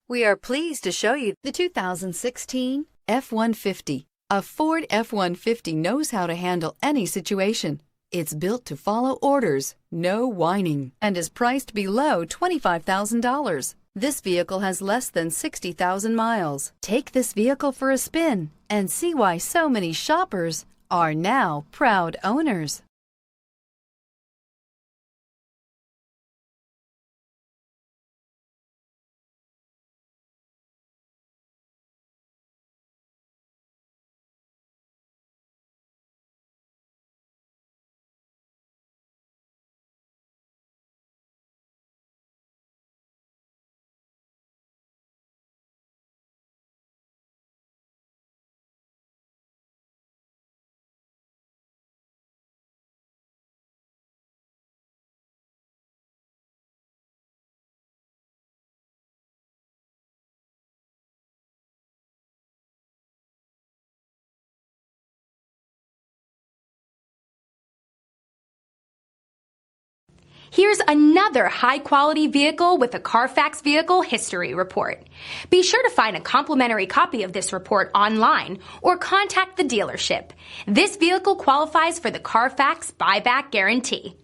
We are pleased to show you the 2016 F-150. A Ford F-150 knows how to handle any situation. It's built to follow orders, no whining, and is priced below $25,000. This vehicle has less than 60,000 miles. Take this vehicle for a spin and see why so many shoppers are now proud owners. Here's another high-quality vehicle with a Carfax Vehicle History Report. Be sure to find a complimentary copy of this report online or contact the dealership. This vehicle qualifies for the Carfax Buyback Guarantee.